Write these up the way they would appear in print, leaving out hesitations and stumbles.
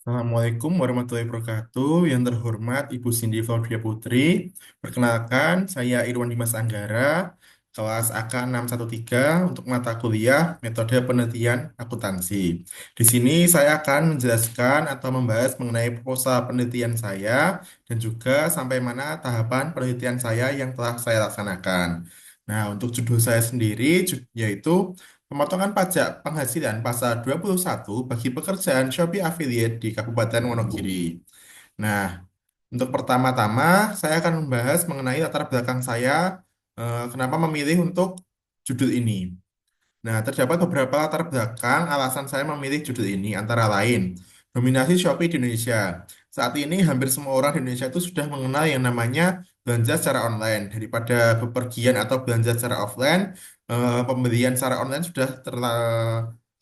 Assalamualaikum warahmatullahi wabarakatuh. Yang terhormat Ibu Cindy Faudria Putri. Perkenalkan, saya Irwan Dimas Anggara, kelas AK 613 untuk mata kuliah Metode Penelitian Akuntansi. Di sini saya akan menjelaskan atau membahas mengenai proposal penelitian saya dan juga sampai mana tahapan penelitian saya yang telah saya laksanakan. Nah, untuk judul saya sendiri yaitu pemotongan pajak penghasilan pasal 21 bagi pekerjaan Shopee Affiliate di Kabupaten Wonogiri. Nah, untuk pertama-tama saya akan membahas mengenai latar belakang saya, kenapa memilih untuk judul ini. Nah, terdapat beberapa latar belakang alasan saya memilih judul ini, antara lain, dominasi Shopee di Indonesia. Saat ini hampir semua orang di Indonesia itu sudah mengenal yang namanya belanja secara online. Daripada bepergian atau belanja secara offline, pembelian secara online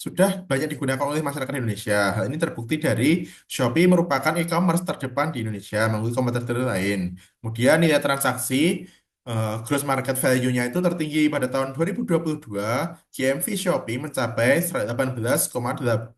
sudah banyak digunakan oleh masyarakat Indonesia. Hal ini terbukti dari Shopee merupakan e-commerce terdepan di Indonesia, mengakui kompetitor lain. Kemudian nilai transaksi gross market value-nya itu tertinggi pada tahun 2022, GMV Shopee mencapai 18,68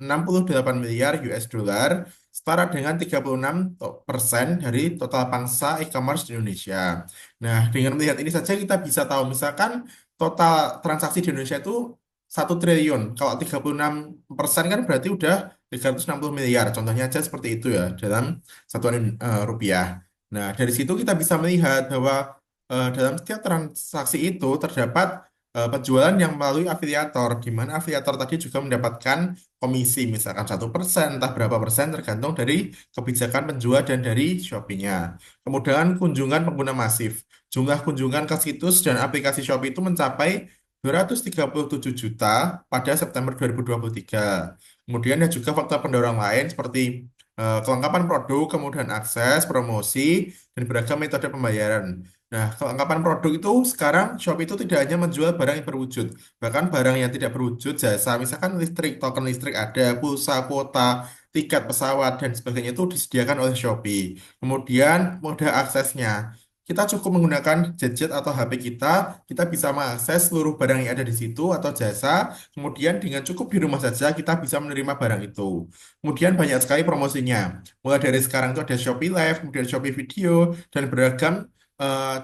miliar US dollar, setara dengan 36% dari total pangsa e-commerce di Indonesia. Nah, dengan melihat ini saja kita bisa tahu, misalkan total transaksi di Indonesia itu 1 triliun. Kalau 36% kan berarti udah 360 miliar. Contohnya aja seperti itu ya, dalam satuan rupiah. Nah, dari situ kita bisa melihat bahwa dalam setiap transaksi itu terdapat penjualan yang melalui afiliator, di mana afiliator tadi juga mendapatkan komisi, misalkan 1%, entah berapa persen, tergantung dari kebijakan penjual dan dari Shopee-nya. Kemudian kunjungan pengguna masif. Jumlah kunjungan ke situs dan aplikasi Shopee itu mencapai 237 juta pada September 2023. Kemudian ada juga faktor pendorong lain seperti kelengkapan produk, kemudian akses, promosi, dan beragam metode pembayaran. Nah, kelengkapan produk itu sekarang Shopee itu tidak hanya menjual barang yang berwujud, bahkan barang yang tidak berwujud, jasa, misalkan listrik, token listrik ada, pulsa, kuota, tiket pesawat, dan sebagainya itu disediakan oleh Shopee. Kemudian mode aksesnya. Kita cukup menggunakan gadget atau HP kita bisa mengakses seluruh barang yang ada di situ atau jasa, kemudian dengan cukup di rumah saja kita bisa menerima barang itu. Kemudian banyak sekali promosinya. Mulai dari sekarang itu ada Shopee Live, kemudian Shopee Video, dan beragam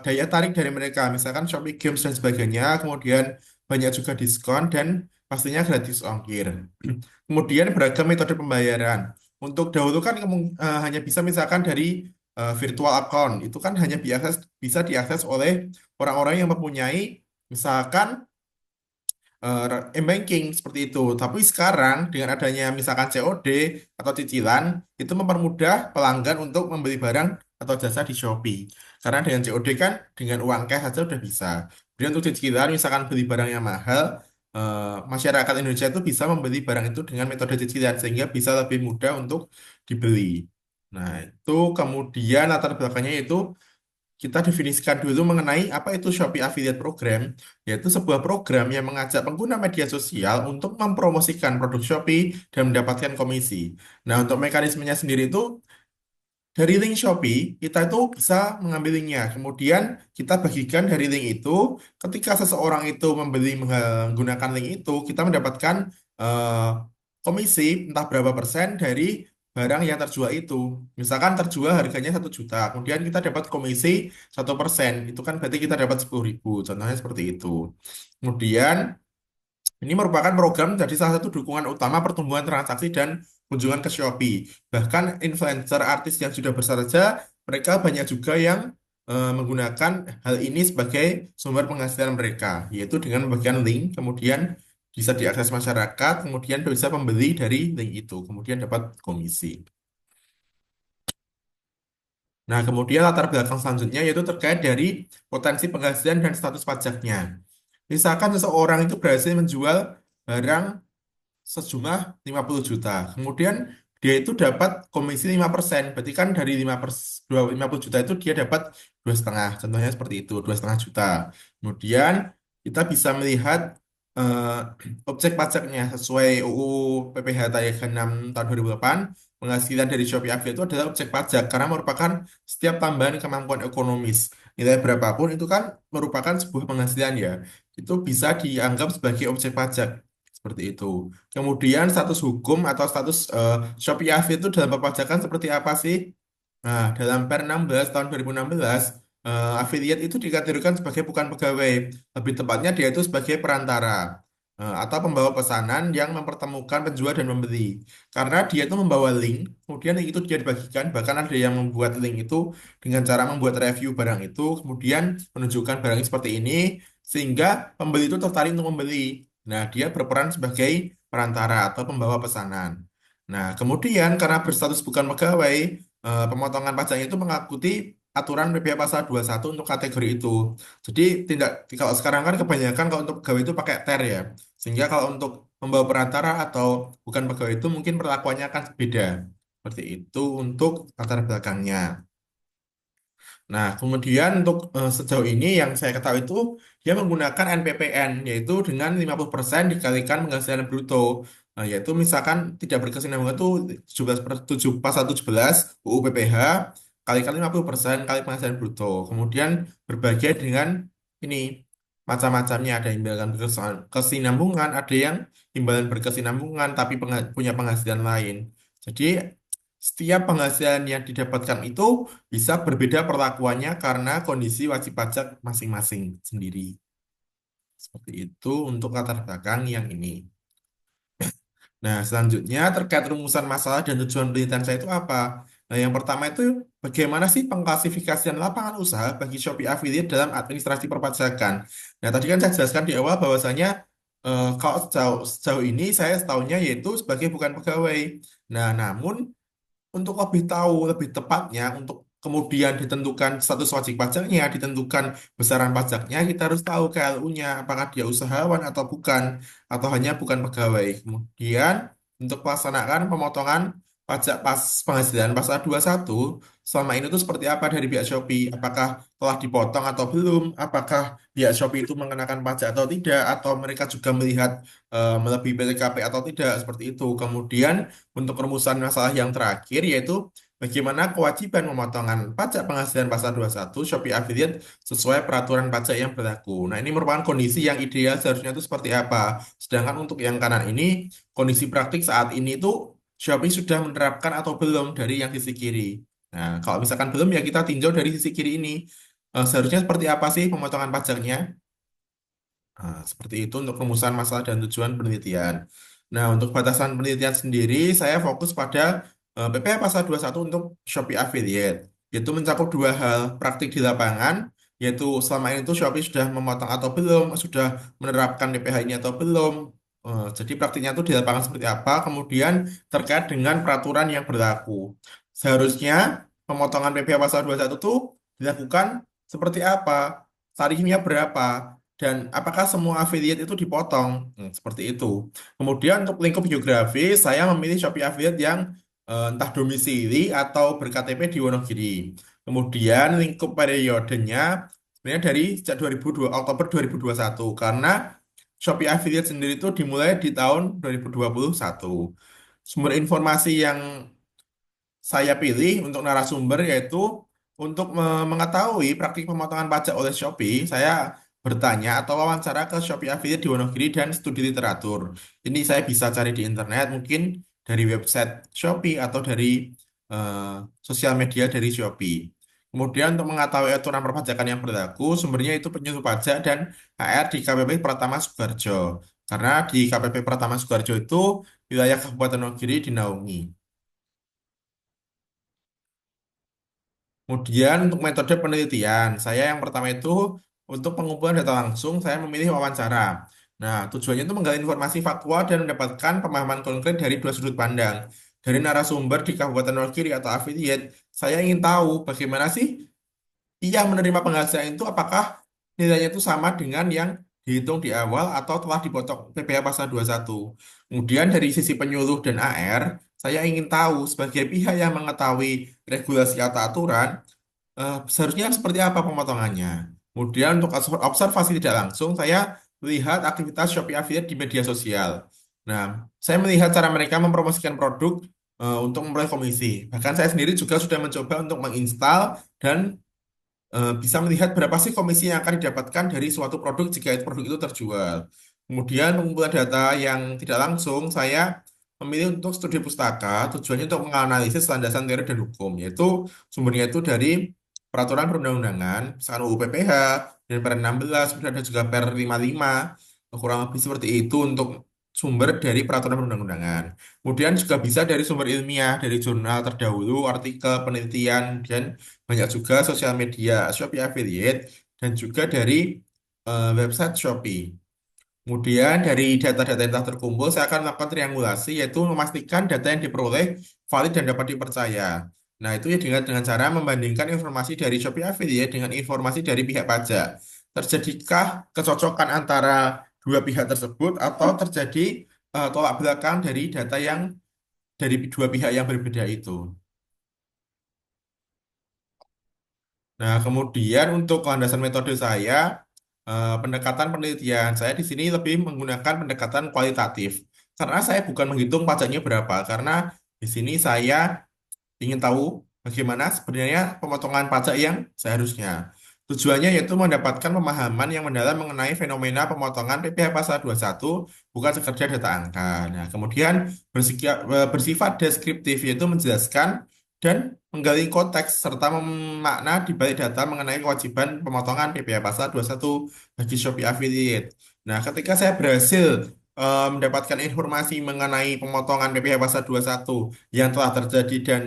daya tarik dari mereka, misalkan Shopee Games dan sebagainya, kemudian banyak juga diskon dan pastinya gratis ongkir. Kemudian beragam metode pembayaran. Untuk dahulu kan hanya bisa misalkan dari virtual account, itu kan hanya bisa diakses oleh orang-orang yang mempunyai misalkan m-banking seperti itu. Tapi sekarang dengan adanya misalkan COD atau cicilan itu mempermudah pelanggan untuk membeli barang atau jasa di Shopee. Karena dengan COD kan dengan uang cash saja udah bisa. Kemudian untuk cicilan misalkan beli barang yang mahal, masyarakat Indonesia itu bisa membeli barang itu dengan metode cicilan sehingga bisa lebih mudah untuk dibeli. Nah, itu kemudian latar belakangnya itu kita definisikan dulu mengenai apa itu Shopee Affiliate Program, yaitu sebuah program yang mengajak pengguna media sosial untuk mempromosikan produk Shopee dan mendapatkan komisi. Nah, untuk mekanismenya sendiri itu dari link Shopee, kita itu bisa mengambil linknya. Kemudian kita bagikan dari link itu, ketika seseorang itu membeli menggunakan link itu, kita mendapatkan eh, komisi entah berapa persen dari barang yang terjual itu. Misalkan terjual harganya 1 juta, kemudian kita dapat komisi 1%, itu kan berarti kita dapat 10.000. Contohnya seperti itu. Kemudian ini merupakan program jadi salah satu dukungan utama pertumbuhan transaksi dan kunjungan ke Shopee. Bahkan influencer artis yang sudah besar saja, mereka banyak juga yang menggunakan hal ini sebagai sumber penghasilan mereka, yaitu dengan membagikan link, kemudian bisa diakses masyarakat, kemudian bisa membeli dari link itu, kemudian dapat komisi. Nah, kemudian latar belakang selanjutnya yaitu terkait dari potensi penghasilan dan status pajaknya. Misalkan seseorang itu berhasil menjual barang sejumlah 50 juta. Kemudian dia itu dapat komisi 5%. Berarti kan dari 50 juta itu dia dapat 2,5. Contohnya seperti itu, 2,5 juta. Kemudian kita bisa melihat eh, objek pajaknya sesuai UU PPH Tayang 6 tahun 2008. Penghasilan dari Shopee Affiliate itu adalah objek pajak karena merupakan setiap tambahan kemampuan ekonomis. Nilai berapapun itu kan merupakan sebuah penghasilan ya. Itu bisa dianggap sebagai objek pajak Seperti itu. Kemudian status hukum atau status Shopee Affiliate itu dalam perpajakan seperti apa sih? Nah, dalam Per 16 tahun 2016, affiliate itu dikategorikan sebagai bukan pegawai. Lebih tepatnya dia itu sebagai perantara atau pembawa pesanan yang mempertemukan penjual dan pembeli. Karena dia itu membawa link, kemudian link itu dia dibagikan, bahkan ada yang membuat link itu dengan cara membuat review barang itu, kemudian menunjukkan barang seperti ini, sehingga pembeli itu tertarik untuk membeli. Nah, dia berperan sebagai perantara atau pembawa pesanan. Nah, kemudian karena berstatus bukan pegawai, pemotongan pajaknya itu mengikuti aturan PPh pasal 21 untuk kategori itu. Jadi tidak kalau sekarang kan kebanyakan kalau untuk pegawai itu pakai TER ya. Sehingga kalau untuk membawa perantara atau bukan pegawai itu mungkin perlakuannya akan beda. Seperti itu untuk latar belakangnya. Nah, kemudian untuk sejauh ini yang saya ketahui itu dia menggunakan NPPN yaitu dengan 50% dikalikan penghasilan bruto. Nah, yaitu misalkan tidak berkesinambungan itu 17 per 7 pasal 17 UU PPH kalikan 50% kali penghasilan bruto. Kemudian berbagai dengan ini macam-macamnya ada imbalan berkesinambungan, ada yang imbalan berkesinambungan tapi punya penghasilan lain. Jadi setiap penghasilan yang didapatkan itu bisa berbeda perlakuannya karena kondisi wajib pajak masing-masing sendiri. Seperti itu untuk latar belakang yang ini. Nah, selanjutnya terkait rumusan masalah dan tujuan penelitian saya itu apa? Nah, yang pertama itu bagaimana sih pengklasifikasian lapangan usaha bagi Shopee Affiliate dalam administrasi perpajakan? Nah, tadi kan saya jelaskan di awal bahwasanya kalau sejauh ini saya setahunya yaitu sebagai bukan pegawai. Nah, namun untuk lebih tahu lebih tepatnya untuk kemudian ditentukan status wajib pajaknya, ditentukan besaran pajaknya, kita harus tahu KLU-nya apakah dia usahawan atau bukan, atau hanya bukan pegawai. Kemudian untuk pelaksanaan pemotongan pajak pas penghasilan pasal 21 selama ini itu seperti apa dari pihak Shopee? Apakah telah dipotong atau belum? Apakah pihak Shopee itu mengenakan pajak atau tidak? Atau mereka juga melihat melebihi BPKP atau tidak? Seperti itu. Kemudian untuk rumusan masalah yang terakhir yaitu bagaimana kewajiban pemotongan pajak penghasilan pasal 21 Shopee Affiliate sesuai peraturan pajak yang berlaku. Nah, ini merupakan kondisi yang ideal seharusnya itu seperti apa. Sedangkan untuk yang kanan ini, kondisi praktik saat ini itu Shopee sudah menerapkan atau belum dari yang sisi kiri. Nah, kalau misalkan belum ya kita tinjau dari sisi kiri ini. Seharusnya seperti apa sih pemotongan pajaknya? Nah, seperti itu untuk rumusan masalah dan tujuan penelitian. Nah, untuk batasan penelitian sendiri, saya fokus pada PPh Pasal 21 untuk Shopee Affiliate, yaitu mencakup dua hal, praktik di lapangan, yaitu selama ini tuh Shopee sudah memotong atau belum, sudah menerapkan PPh ini atau belum. Jadi praktiknya itu di lapangan seperti apa, kemudian terkait dengan peraturan yang berlaku. Seharusnya pemotongan PPh Pasal 21 itu dilakukan seperti apa, tarifnya berapa, dan apakah semua affiliate itu dipotong? Seperti itu. Kemudian untuk lingkup geografi, saya memilih Shopee affiliate yang entah domisili atau ber-KTP di Wonogiri. Kemudian lingkup periodenya sebenarnya dari sejak 2002, Oktober 2021 karena Shopee affiliate sendiri itu dimulai di tahun 2021. Sumber informasi yang saya pilih untuk narasumber yaitu untuk mengetahui praktik pemotongan pajak oleh Shopee, saya bertanya atau wawancara ke Shopee Affiliate di Wonogiri dan studi literatur. Ini saya bisa cari di internet, mungkin dari website Shopee atau dari eh, sosial media dari Shopee. Kemudian untuk mengetahui aturan perpajakan yang berlaku, sumbernya itu penyuluh pajak dan HR di KPP Pratama Sukoharjo. Karena di KPP Pratama Sukoharjo itu wilayah Kabupaten Wonogiri dinaungi. Kemudian untuk metode penelitian, saya yang pertama itu untuk pengumpulan data langsung, saya memilih wawancara. Nah, tujuannya itu menggali informasi faktual dan mendapatkan pemahaman konkret dari dua sudut pandang. Dari narasumber di Kabupaten Nagari atau affiliate, saya ingin tahu bagaimana sih ia menerima penghasilan itu apakah nilainya itu sama dengan yang dihitung di awal atau telah dipotong PPh pasal 21. Kemudian dari sisi penyuluh dan AR, saya ingin tahu sebagai pihak yang mengetahui regulasi atau aturan, seharusnya seperti apa pemotongannya. Kemudian untuk observasi tidak langsung, saya melihat aktivitas Shopee Affiliate di media sosial. Nah, saya melihat cara mereka mempromosikan produk untuk memperoleh komisi. Bahkan saya sendiri juga sudah mencoba untuk menginstal dan bisa melihat berapa sih komisi yang akan didapatkan dari suatu produk jika produk itu terjual. Kemudian pengumpulan data yang tidak langsung, saya memilih untuk studi pustaka, tujuannya untuk menganalisis landasan teori dan hukum, yaitu sumbernya itu dari peraturan perundang-undangan, misalkan UU PPH, dan Per 16, kemudian ada juga Per 55, kurang lebih seperti itu untuk sumber dari peraturan perundang-undangan. Kemudian juga bisa dari sumber ilmiah, dari jurnal terdahulu, artikel, penelitian, dan banyak juga sosial media, Shopee Affiliate, dan juga dari website Shopee. Kemudian dari data-data yang telah terkumpul, saya akan melakukan triangulasi, yaitu memastikan data yang diperoleh valid dan dapat dipercaya. Nah, itu ya dengan cara membandingkan informasi dari Shopee Affiliate dengan informasi dari pihak pajak. Terjadikah kecocokan antara dua pihak tersebut atau terjadi tolak belakang dari data yang dari dua pihak yang berbeda itu? Nah, kemudian untuk landasan metode saya, pendekatan penelitian saya di sini lebih menggunakan pendekatan kualitatif. Karena saya bukan menghitung pajaknya berapa, karena di sini saya ingin tahu bagaimana sebenarnya pemotongan pajak yang seharusnya. Tujuannya yaitu mendapatkan pemahaman yang mendalam mengenai fenomena pemotongan PPh Pasal 21, bukan sekedar data angka. Nah, kemudian bersifat deskriptif, yaitu menjelaskan dan menggali konteks serta memakna di balik data mengenai kewajiban pemotongan PPh Pasal 21 bagi Shopee Affiliate. Nah, ketika saya berhasil mendapatkan informasi mengenai pemotongan PPh Pasal 21 yang telah terjadi dan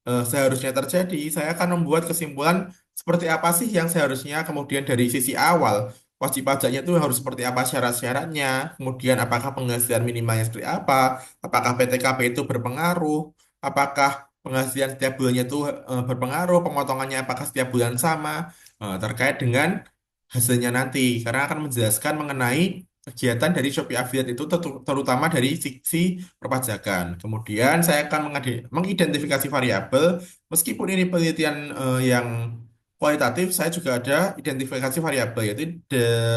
seharusnya terjadi, saya akan membuat kesimpulan seperti apa sih yang seharusnya kemudian dari sisi awal wajib pajaknya itu harus seperti apa syarat-syaratnya, kemudian apakah penghasilan minimalnya seperti apa, apakah PTKP itu berpengaruh, apakah penghasilan setiap bulannya itu berpengaruh, pemotongannya apakah setiap bulan sama, terkait dengan hasilnya nanti, karena akan menjelaskan mengenai kegiatan dari Shopee Affiliate itu terutama dari sisi perpajakan. Kemudian saya akan mengidentifikasi variabel, meskipun ini penelitian yang kualitatif, saya juga ada identifikasi variabel, yaitu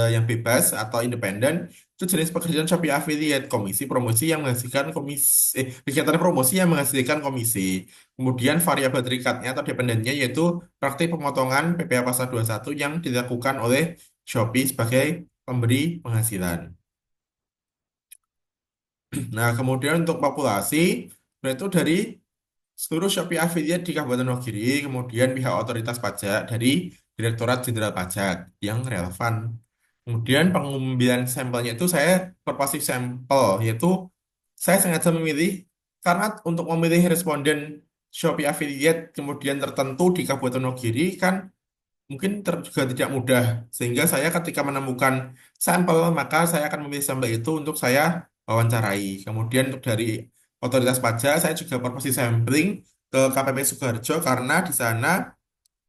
yang bebas atau independen, itu jenis pekerjaan Shopee Affiliate, komisi promosi yang menghasilkan kegiatan promosi yang menghasilkan komisi. Kemudian variabel terikatnya atau dependennya yaitu praktik pemotongan PPh Pasal 21 yang dilakukan oleh Shopee sebagai pemberi penghasilan. Nah, kemudian untuk populasi, nah itu dari seluruh Shopee affiliate di Kabupaten Nagiri, kemudian pihak otoritas pajak dari Direktorat Jenderal Pajak yang relevan. Kemudian pengambilan sampelnya itu saya berbasis sampel, yaitu saya sengaja memilih karena untuk memilih responden Shopee affiliate kemudian tertentu di Kabupaten Nagiri kan mungkin juga tidak mudah, sehingga saya ketika menemukan sampel, maka saya akan memilih sampel itu untuk saya wawancarai. Kemudian untuk dari otoritas pajak, saya juga berposi sampling ke KPP Sukoharjo karena di sana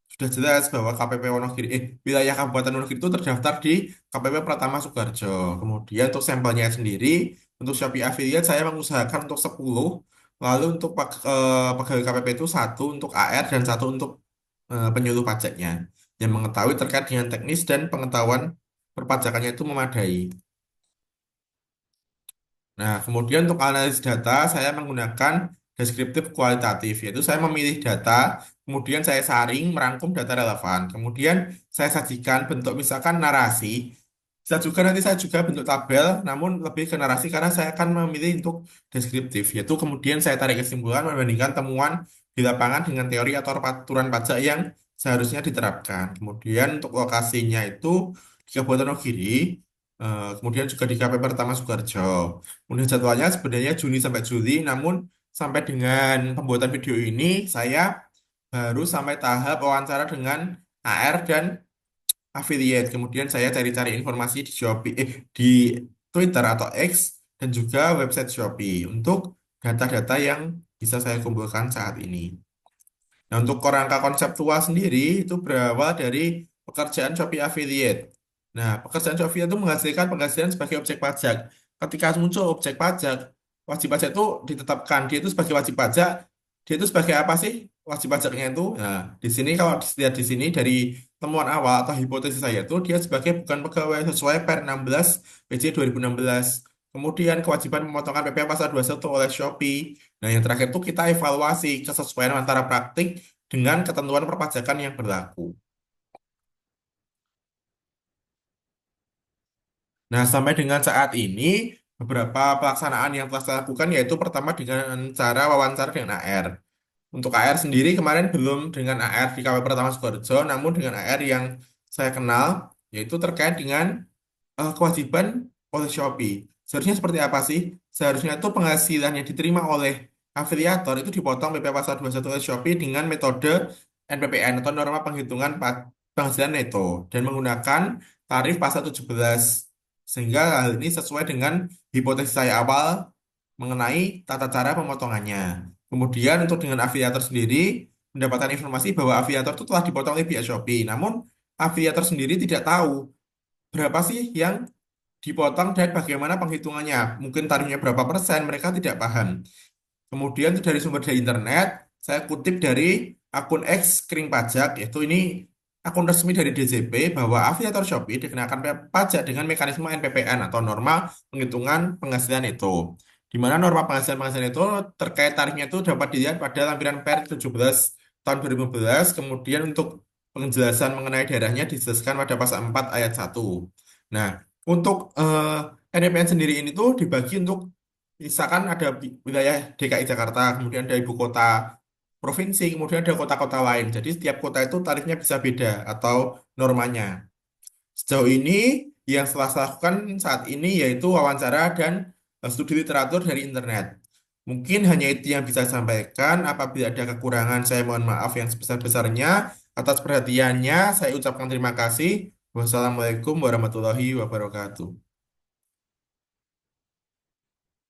sudah jelas bahwa KPP Wonogiri, wilayah Kabupaten Wonogiri itu terdaftar di KPP Pratama Sukoharjo. Kemudian untuk sampelnya sendiri, untuk Shopee Affiliate saya mengusahakan untuk 10, lalu untuk pegawai KPP itu satu untuk AR dan satu untuk penyuluh pajaknya yang mengetahui terkait dengan teknis dan pengetahuan perpajakannya itu memadai. Nah, kemudian untuk analisis data, saya menggunakan deskriptif kualitatif, yaitu saya memilih data, kemudian saya saring, merangkum data relevan, kemudian saya sajikan bentuk misalkan narasi, bisa juga nanti saya juga bentuk tabel, namun lebih ke narasi karena saya akan memilih untuk deskriptif, yaitu kemudian saya tarik kesimpulan membandingkan temuan di lapangan dengan teori atau aturan pajak yang seharusnya diterapkan. Kemudian untuk lokasinya itu di Kabupaten Nagiri, kemudian juga di KP Pertama Sukoharjo. Kemudian jadwalnya sebenarnya Juni sampai Juli, namun sampai dengan pembuatan video ini saya baru sampai tahap wawancara dengan AR dan affiliate. Kemudian saya cari-cari informasi di Shopee, di Twitter atau X dan juga website Shopee untuk data-data yang bisa saya kumpulkan saat ini. Nah, untuk kerangka konseptual sendiri itu berawal dari pekerjaan Shopee Affiliate. Nah, pekerjaan Shopee itu menghasilkan penghasilan sebagai objek pajak. Ketika muncul objek pajak, wajib pajak itu ditetapkan. Dia itu sebagai wajib pajak. Dia itu sebagai apa sih wajib pajaknya itu? Nah, di sini kalau dilihat di sini dari temuan awal atau hipotesis saya itu dia sebagai bukan pegawai sesuai Per 16 PJ 2016. Kemudian kewajiban pemotongan PPh pasal 21 oleh Shopee. Nah, yang terakhir itu kita evaluasi kesesuaian antara praktik dengan ketentuan perpajakan yang berlaku. Nah, sampai dengan saat ini, beberapa pelaksanaan yang telah saya lakukan yaitu pertama dengan cara wawancara dengan AR. Untuk AR sendiri kemarin belum dengan AR di KW pertama Sukoharjo, namun dengan AR yang saya kenal, yaitu terkait dengan kewajiban oleh Shopee. Seharusnya seperti apa sih? Seharusnya itu penghasilan yang diterima oleh afiliator itu dipotong PP Pasar 21 oleh Shopee dengan metode NPPN atau norma penghitungan penghasilan neto dan menggunakan tarif pasal 17. Sehingga hal ini sesuai dengan hipotesis saya awal mengenai tata cara pemotongannya. Kemudian untuk dengan afiliator sendiri mendapatkan informasi bahwa afiliator itu telah dipotong oleh pihak Shopee. Namun afiliator sendiri tidak tahu berapa sih yang dipotong dan bagaimana penghitungannya. Mungkin tarifnya berapa persen, mereka tidak paham. Kemudian itu dari sumber dari internet, saya kutip dari akun X Kering Pajak, yaitu ini akun resmi dari DJP bahwa afiliator Shopee dikenakan pajak dengan mekanisme NPPN atau norma penghitungan penghasilan itu. Di mana norma penghasilan itu terkait tarifnya itu dapat dilihat pada lampiran Per 17 tahun 2011, kemudian untuk penjelasan mengenai daerahnya dijelaskan pada pasal 4 ayat 1. Nah, untuk NPPN sendiri ini tuh dibagi untuk misalkan ada wilayah DKI Jakarta, kemudian ada ibu kota provinsi, kemudian ada kota-kota lain. Jadi setiap kota itu tarifnya bisa beda atau normanya. Sejauh ini yang setelah saya lakukan saat ini yaitu wawancara dan studi literatur dari internet. Mungkin hanya itu yang bisa saya sampaikan. Apabila ada kekurangan, saya mohon maaf yang sebesar-besarnya. Atas perhatiannya, saya ucapkan terima kasih. Wassalamualaikum warahmatullahi wabarakatuh.